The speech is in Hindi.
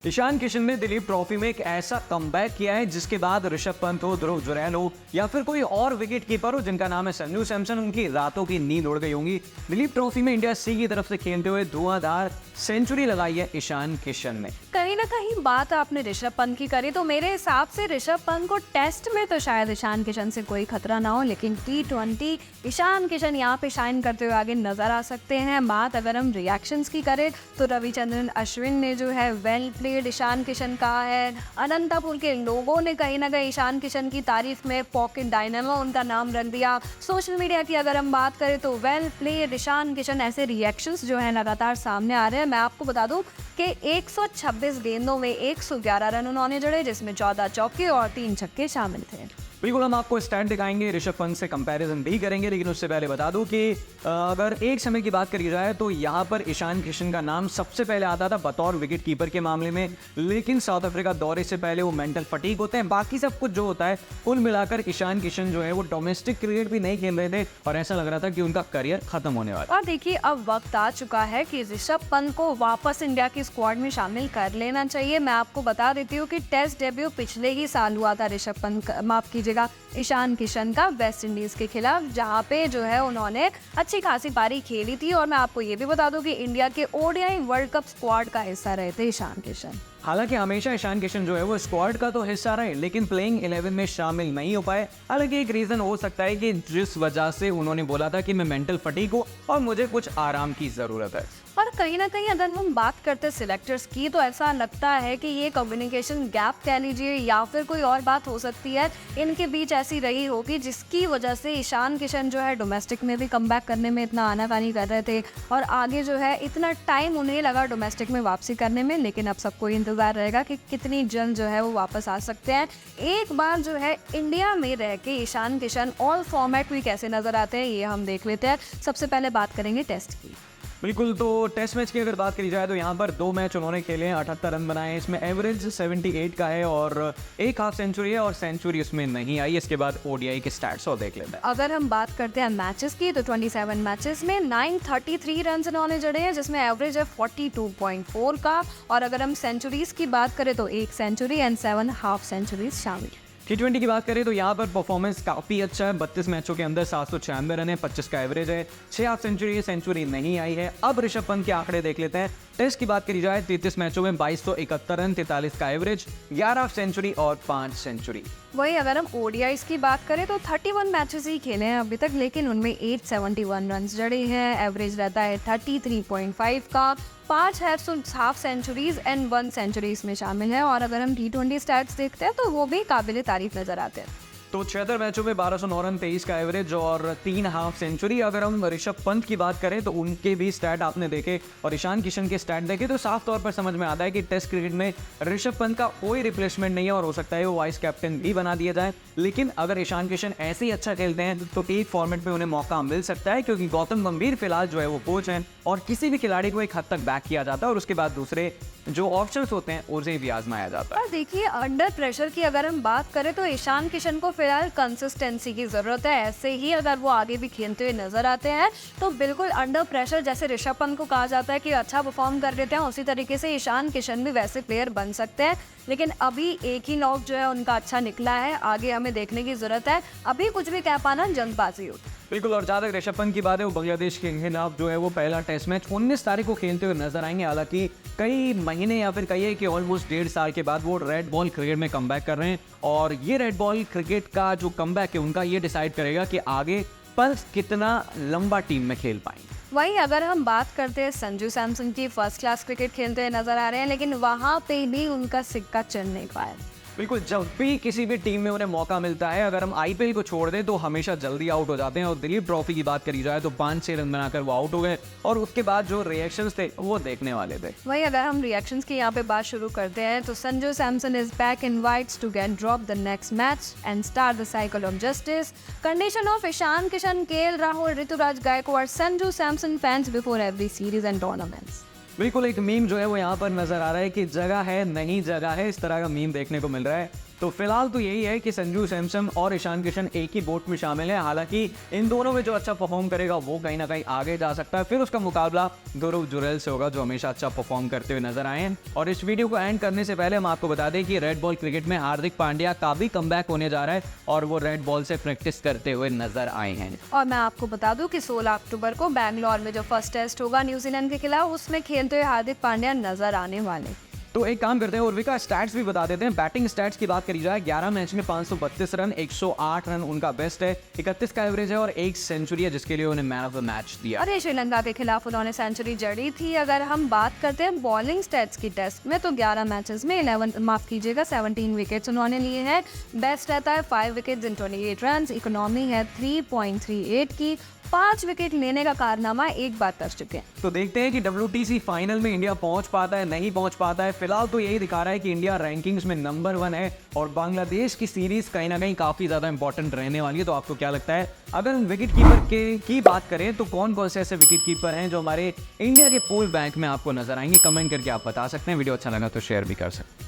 ईशान किशन ने दिलीप ट्रॉफी में एक ऐसा कमबैक किया है जिसके बाद ऋषभ पंत हो, ध्रुव जुरैल हो या फिर कोई और विकेट कीपर हो जिनका नाम है संजू सैमसन, उनकी रातों की नींद उड़ गई होंगी। दिलीप ट्रॉफी में इंडिया सी की तरफ से खेलते हुए धुआंधार सेंचुरी लगाई है ईशान किशन ने। कहीं ना कहीं बात आपने ऋषभ पंत की करी तो मेरे हिसाब से ऋषभ पंत को टेस्ट में तो शायद ईशान किशन से कोई खतरा ना हो, लेकिन T20 ईशान किशन यहाँ पे शाइन करते हुए आगे नजर आ सकते हैं। बात अगर हम रिएक्शंस की करें तो रविचंद्रन अश्विन ने जो है वेल प्लेड ईशान किशन कहा है। अनंतपुर के लोगों ने कहीं ना कहीं ईशान किशन की तारीफ में पॉकेट डायनामो उनका नाम रख दिया। सोशल मीडिया की अगर हम बात करें तो वेल प्लेड ईशान किशन, ऐसे रिएक्शंस जो है लगातार सामने आ रहे हैं। मैं आपको बता दूं कि 126 गेंदों में 111 रन उन्होंने जड़े, जिसमें 14 चौके और 3 छक्के शामिल थे। बिल्कुल, हम आपको स्टैट दिखाएंगे, ऋषभ पंत से कंपैरिजन भी करेंगे, लेकिन उससे पहले बता दूं कि अगर एक समय की बात करी जाए तो यहाँ पर ईशान किशन का नाम सबसे पहले आता था बतौर विकेट कीपर के मामले में, लेकिन साउथ अफ्रीका दौरे से पहले वो मेंटल फटीग होते हैं। बाकी सब कुछ जो होता है कुल मिलाकर ईशान किशन जो है वो डोमेस्टिक क्रिकेट भी नहीं खेल रहे थे और ऐसा लग रहा था कि उनका करियर खत्म होने वाला। और देखिए, अब वक्त आ चुका है कि ऋषभ पंत को वापस इंडिया की स्क्वाड में शामिल कर लेना चाहिए। मैं आपको बता देती हूँ कि टेस्ट डेब्यू पिछले ही साल हुआ था ऋषभ पंत, माफ कीजिएगा, ईशान किशन का वेस्ट इंडीज के खिलाफ, जहां पे जो है उन्होंने अच्छी खासी पारी खेली थी। और मैं आपको ये भी बता दूं कि इंडिया के ओडीआई वर्ल्ड कप स्क्वाड का हिस्सा रहे थे ईशान किशन। हालांकि हमेशा ईशान किशन जो है वो स्क्वाड का तो हिस्सा रहे, लेकिन प्लेइंग 11 में शामिल नहीं हो पाए। हालांकि एक रीजन हो सकता है कि जिस वजह से उन्होंने बोला था कि मैं मेंटल फटीग हूं और मुझे कुछ आराम की जरूरत है। और कहीं ना कहीं अगर हम बात करते सिलेक्टर्स की तो ऐसा लगता है कि ये कम्युनिकेशन गैप कह लीजिए या फिर कोई और बात हो सकती है, इनके बीच ऐसी रही होगी जिसकी वजह से ईशान किशन जो है डोमेस्टिक में भी कमबैक करने में इतना आनाकानी कर रहे थे और आगे जो है इतना टाइम उन्हें लगा डोमेस्टिक में वापसी करने में। लेकिन अब सबको इंतजार रहेगा कि कितनी जल्द जो है वो वापस आ सकते हैं। एक बार जो है इंडिया में रह के ईशान किशन ऑल फॉर्मेट में कैसे नजर आते हैं ये हम देख लेते हैं। सबसे पहले बात करेंगे टेस्ट की। बिल्कुल, तो टेस्ट मैच की अगर बात करी जाए तो यहाँ पर 2 मैच उन्होंने खेले हैं, 78 रन बनाए हैं। इसमें एवरेज 78 का है और एक हाफ सेंचुरी है और सेंचुरी उसमें नहीं आई। इसके बाद ओडीआई के स्टैट्स और देख लेते हैं। अगर हम बात करते हैं मैचेस की तो 27 मैचेस में 933 रन इन्होंने जड़े हैं, जिसमें एवरेज है 42.4 का। और अगर हम सेंचुरीज की बात करें तो 1 सेंचुरी एंड 7 हाफ सेंचुरीज शामिल। T20 की बात करें तो यहाँ पर परफॉर्मेंस काफ़ी अच्छा है। 32 मैचों के अंदर 796 रन है, 25 का एवरेज है, 6 हाफ सेंचुरी नहीं आई है। अब ऋषभ पंत के आंकड़े देख लेते हैं। टेस्ट की बात करी जाए 33 मैचों में 2271 रन, 43 का एवरेज, 11 हाफ सेंचुरी और 5 सेंचुरी। वही अगर हम ओडीआईज की बात करें तो 31 मैचेस ही खेले हैं अभी तक, लेकिन उनमें 871 रन जड़े हैं। एवरेज रहता है 33.5 का, 5 हाफ सेंचुरीज एंड 1 सेंचुरी इसमें शामिल है। और अगर हम T20 स्टैट्स देखते हैं तो वो भी काबिल तारीफ नजर आते हैं। तो 76 मैचों में 1209 रन, 23 का एवरेज और 3 हाफ सेंचुरी। अगर हम ऋषभ पंत की बात करें तो उनके भी स्टैट आपने देखे और ईशान किशन के स्टैट देखे तो साफ तौर पर समझ में आता है कि टेस्ट क्रिकेट में ऋषभ पंत का कोई रिप्लेसमेंट नहीं है और हो सकता है वो वाइस कैप्टन भी बना दिया जाए। लेकिन अगर ईशान किशन ऐसे ही अच्छा खेलते हैं तो एक फॉर्मेट में उन्हें मौका मिल सकता है, क्योंकि गौतम गंभीर फिलहाल जो है वो कोच हैं और किसी भी खिलाड़ी को एक हद तक बैक किया जाता है और उसके बाद दूसरे जो ऑप्शंस होते हैं उसे भी आजमाया जाता है। और देखिए, अंडर प्रेशर की अगर हम बात करें तो ईशान किशन को फिलहाल कंसिस्टेंसी की जरूरत है। ऐसे ही अगर वो आगे भी खेलते हुए नजर आते हैं तो बिल्कुल अंडर प्रेशर, जैसे ऋषभ पंत को कहा जाता है कि अच्छा परफॉर्म कर लेते हैं, उसी तरीके से ईशान किशन भी वैसे प्लेयर बन सकते हैं। लेकिन अभी एक ही नॉक जो है उनका अच्छा निकला है, आगे हमें देखने की जरूरत है। अभी कुछ भी कह पाना जल्दबाजी हो। बिल्कुल, और जहाँ तक ऋषभ पंत की बात है वो बांग्लादेश के खिलाफ जो है वो पहला टेस्ट मैच 19 तारीख को खेलते हुए नजर आएंगे। हालांकि कई महीने या फिर कहिए कि ऑलमोस्ट 1.5 साल के बाद वो रेड बॉल क्रिकेट में कमबैक कर रहे हैं और ये रेड बॉल क्रिकेट का जो कमबैक है उनका ये डिसाइड करेगा कि आगे पंत कितना लंबा टीम में खेल पाएंगे। वहीं अगर हम बात करते हैं संजू सैमसन की, फर्स्ट क्लास क्रिकेट खेलते हुए नजर आ रहे हैं, लेकिन वहां पे भी उनका सिक्का चढ़ नहीं पाया। बिल्कुल, जब भी किसी भी टीम में उन्हें मौका मिलता है, अगर हम आईपीएल को छोड़ दें तो हमेशा जल्दी आउट हो जाते हैं। और दिलीप ट्रॉफी की बात करी जाए तो 5-6 रन बनाकर वो आउट हो गए और उसके बाद जो रिएक्शंस थे वो देखने वाले थे। वहीं अगर हम रिएक्शंस की यहाँ पे बात शुरू करते हैं तो Sanju Samson is back, invites to get drop the next match and start the cycle of justice. Condition of Ishan Kishan, KL Rahul, Ruturaj Gaikwad, Sanju Samson fans before every series and tournaments. बिल्कुल, एक मीम जो है वो यहाँ पर नजर आ रहा है कि जगह है नहीं जगह है, इस तरह का मीम देखने को मिल रहा है। तो फिलहाल तो यही है कि संजू सैमसन और ईशान किशन एक ही बोट में शामिल है। हालांकि इन दोनों में जो अच्छा परफॉर्म करेगा वो कहीं ना कहीं आगे जा सकता है, फिर उसका मुकाबला ध्रुव जुरैल से होगा जो हमेशा अच्छा परफॉर्म करते हुए नजर आए हैं। और इस वीडियो को एंड करने से पहले हम आपको बता दें कि रेड बॉल क्रिकेट में हार्दिक पांड्या का भी कमबैक होने जा रहा है और वो रेड बॉल से प्रैक्टिस करते हुए नजर आए हैं। और मैं आपको बता दूं कि 16 अक्टूबर को बैंगलोर में जो फर्स्ट टेस्ट होगा न्यूजीलैंड के खिलाफ, उसमें खेलते हुए हार्दिक पांड्या नजर आने वाले। तो एक काम करते हैं, उर्विका स्टैट्स भी बता देते हैं। बैटिंग स्टैट्स की बात करी जाए, 11 मैच में 532 रन, 108 रन उनका बेस्ट है, 31 का एवरेज है और 1 सेंचुरी है जिसके लिए उन्हें मैन ऑफ द मैच दिया। अरे श्रीलंका के खिलाफ उन्होंने सेंचुरी जड़ी थी। अगर हम बात करते हैं बॉलिंग स्टैट्स की टेस्ट में, तो 11 मैचेस में 17 विकेट्स उन्होंने लिए हैं। बेस्ट रहता है 5 विकेट्स इन 28 रन, इकोनॉमी है 3.38 की। 5 विकेट लेने का कारनामा एक बार कर चुके हैं। तो देखते हैं कि WTC फाइनल में इंडिया पहुंच पाता है, नहीं पहुंच पाता है। फिलहाल तो यही दिखा रहा है कि इंडिया रैंकिंग्स में नंबर 1 है और बांग्लादेश की सीरीज कहीं ना कहीं काफी ज्यादा इंपॉर्टेंट रहने वाली है। तो आपको क्या लगता है, अगर हम विकेट कीपर की बात करें तो कौन कौन से ऐसे विकेट कीपर हैं जो हमारे इंडिया के पूल बैंक में आपको नजर आएंगे? कमेंट करके आप बता सकते हैं। वीडियो अच्छा लगा तो शेयर भी कर सकते हैं।